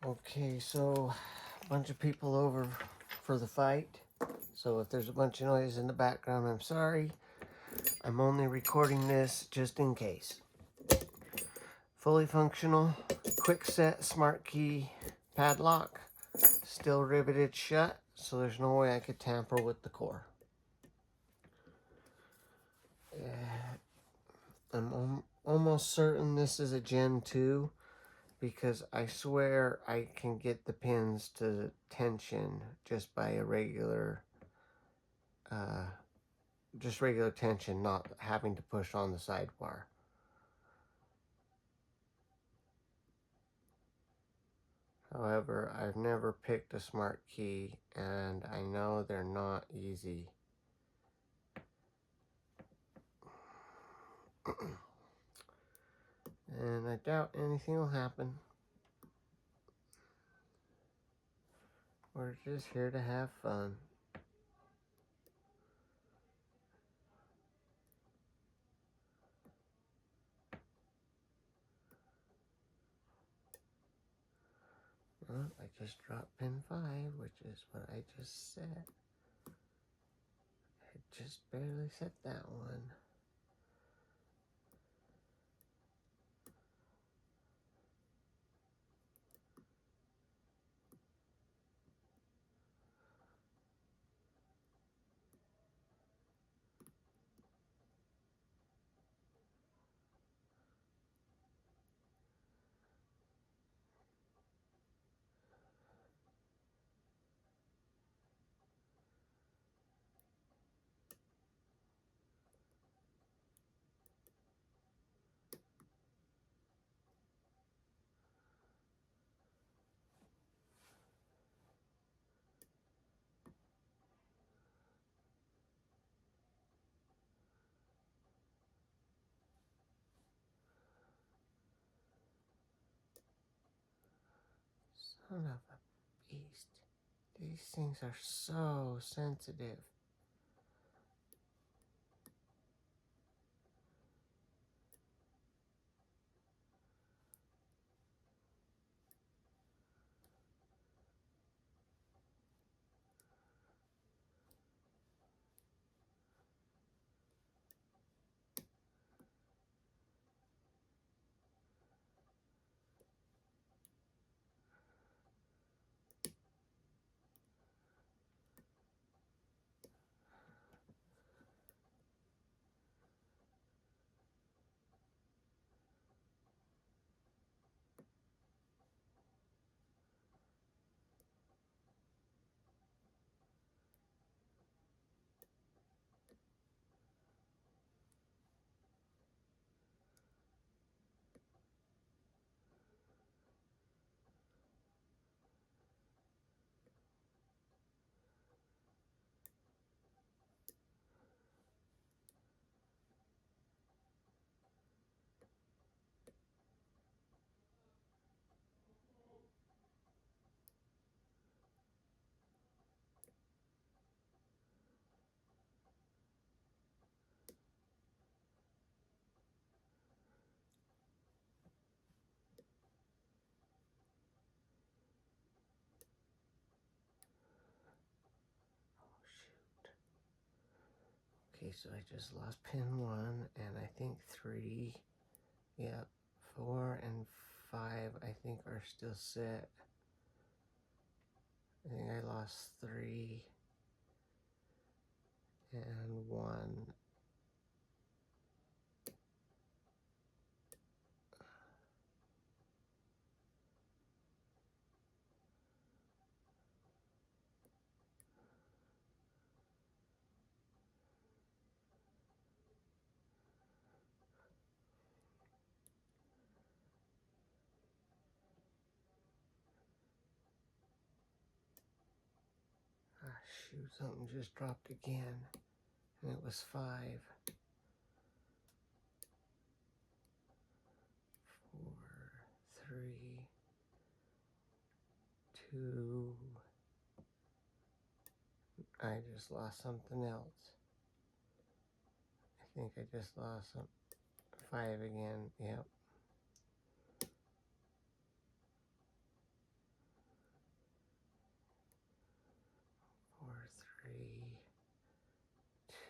Okay, so a bunch of people over for the fight. So if there's a bunch of noise in the background, I'm sorry. I'm only recording this just in case. Fully functional Kwikset Smartkey padlock. Still riveted shut, so there's no way I could tamper with the core. I'm almost certain this is a Gen 2 because I swear I can get the pins to tension just by a regular regular tension, not having to push on the sidebar. However, I've never picked a smart key, and I know they're not easy. And I doubt anything will happen. We're just here to have fun. Well, I just dropped pin 5, which is what I just set. I just barely set that one. Son of a beast. These things are so sensitive. Okay, so I just lost pin 1, and I think 3. Yep, 4 and 5 I think are still set. I think I lost 3 and 1. Ah, shoot, something just dropped again, and it was 5. 4, 3, 2. I just lost something else. I think I just lost 5 again. Yep.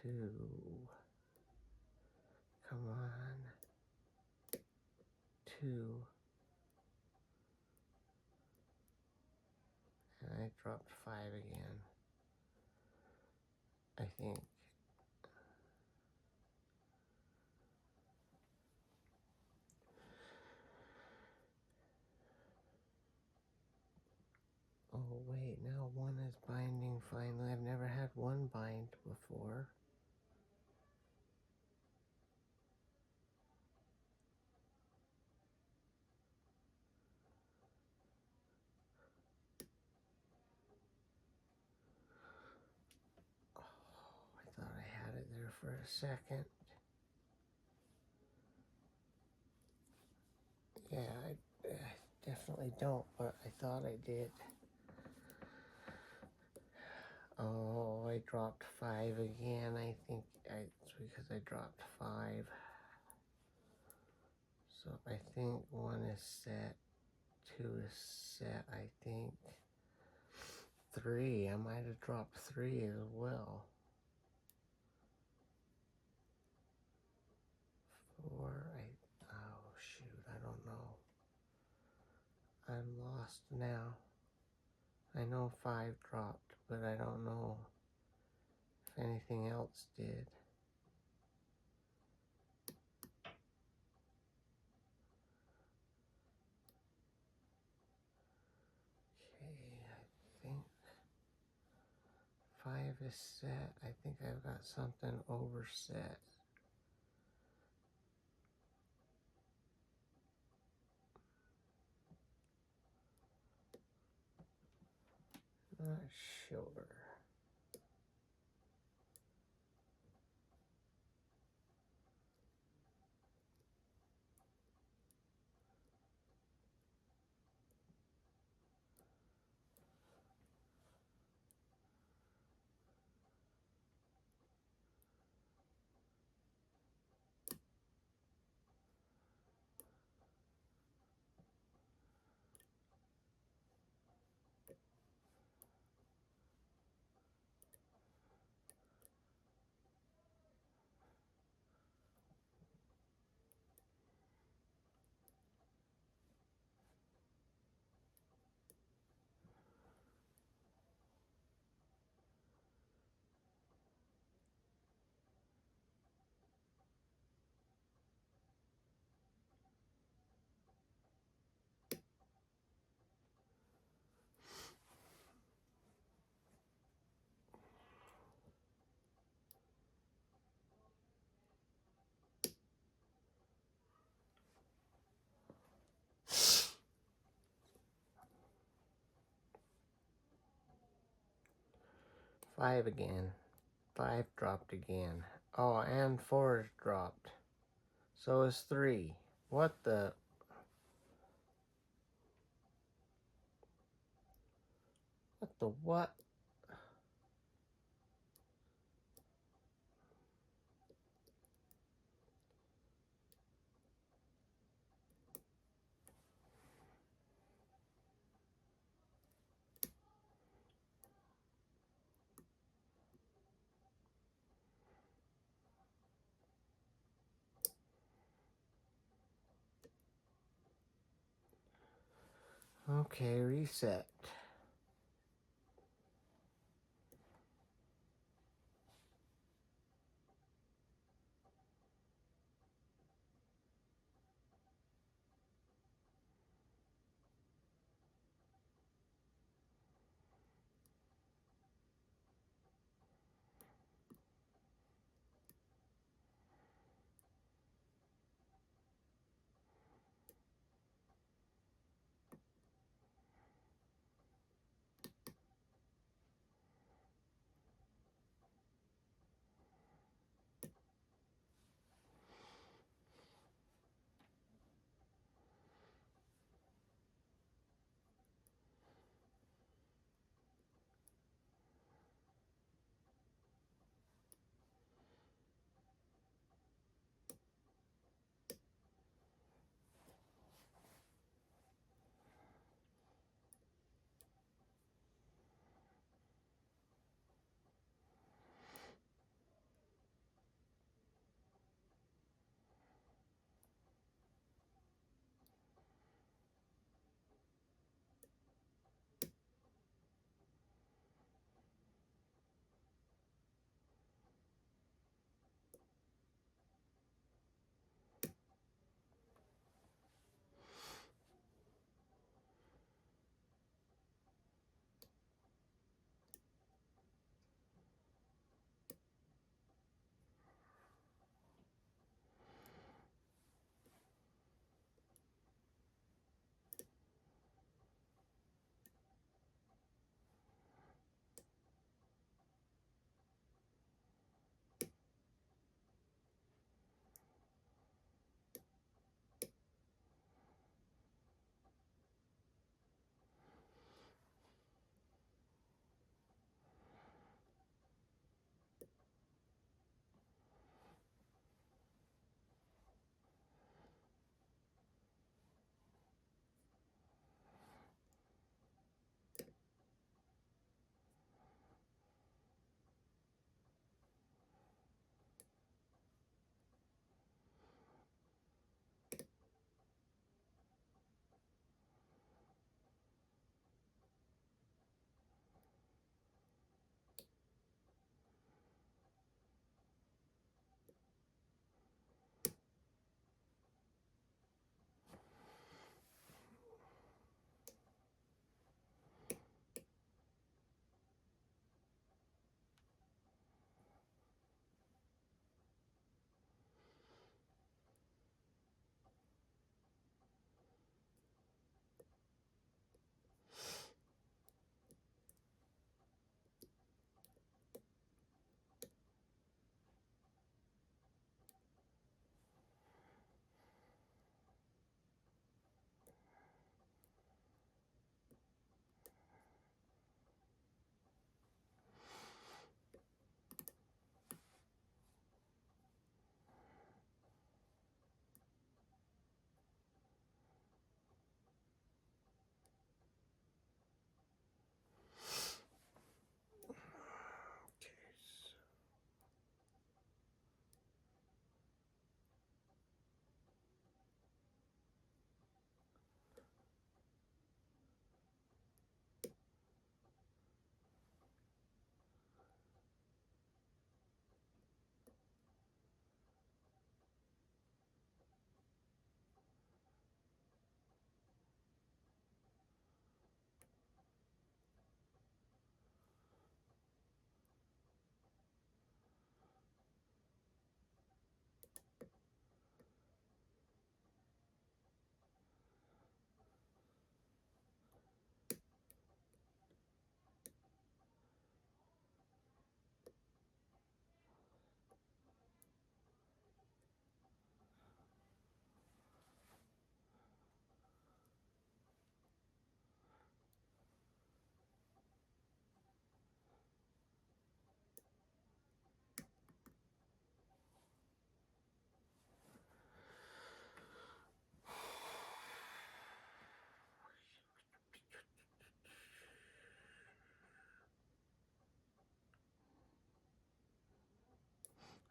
2. Come on. 2. And I dropped 5 again. I think. Oh wait, now 1 is binding finally. I've never had 1 bind before. Oh, I thought I had it there for a second. Yeah, I definitely don't, but I thought I did. Oh, I dropped 5 again. I think it's because I dropped 5. So I think 1 is set, 2 is set, I think 3, I might have dropped 3 as well. 4, oh shoot, I don't know. I'm lost now. I know 5 dropped, but I don't know if anything else did. Okay, I think 5 is set. I think I've got something overset. Not sure. Five again. 5 dropped again. Oh, and 4 dropped. So is 3. What the? What the what? Okay, reset.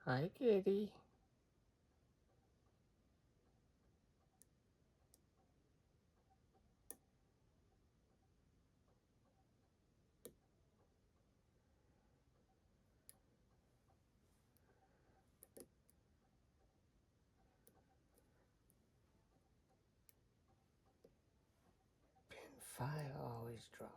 Hi, kitty. Pin 5 always drops.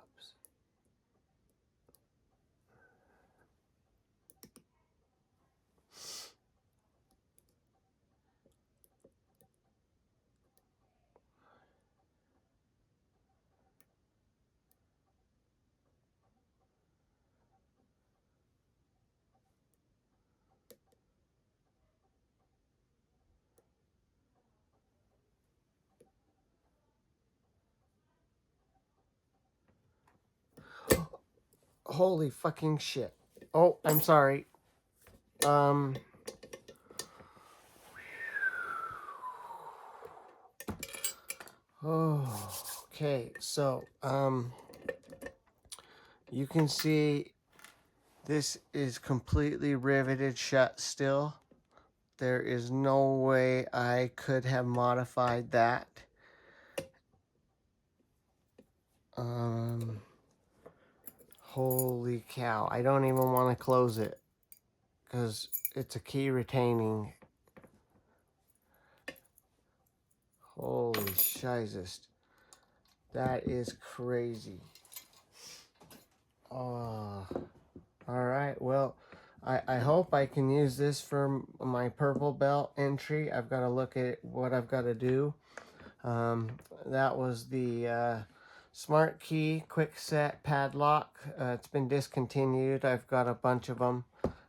Holy fucking shit. Oh, I'm sorry. Oh, okay. So, you can see this is completely riveted shut still. There is no way I could have modified that. Holy cow. I don't even want to close it because it's a key retaining. Holy shizus. That is crazy. Oh, all right. Well, I hope I can use this for my purple belt entry. I've got to look at what I've got to do. That was the Smartkey Kwikset padlock. It's been discontinued. I've got a bunch of them,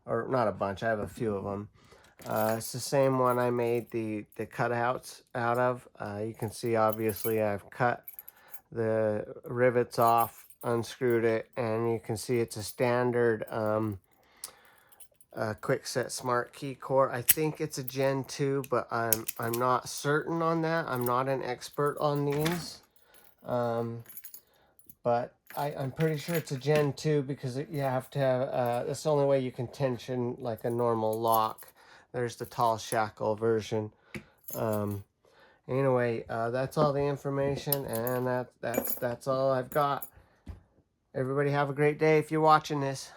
or not a bunch. I have a few of them. It's the same one I made the cutouts out of. You can see obviously I've cut the rivets off, unscrewed it, and you can see it's a standard Kwikset Smartkey core. I think it's a Gen 2, but I'm not certain on that. I'm not an expert on these. But I'm pretty sure it's a Gen 2 because you have to have, that's the only way you can tension like a normal lock. There's the tall shackle version. Anyway, that's all the information, and that's all I've got. Everybody have a great day if you're watching this.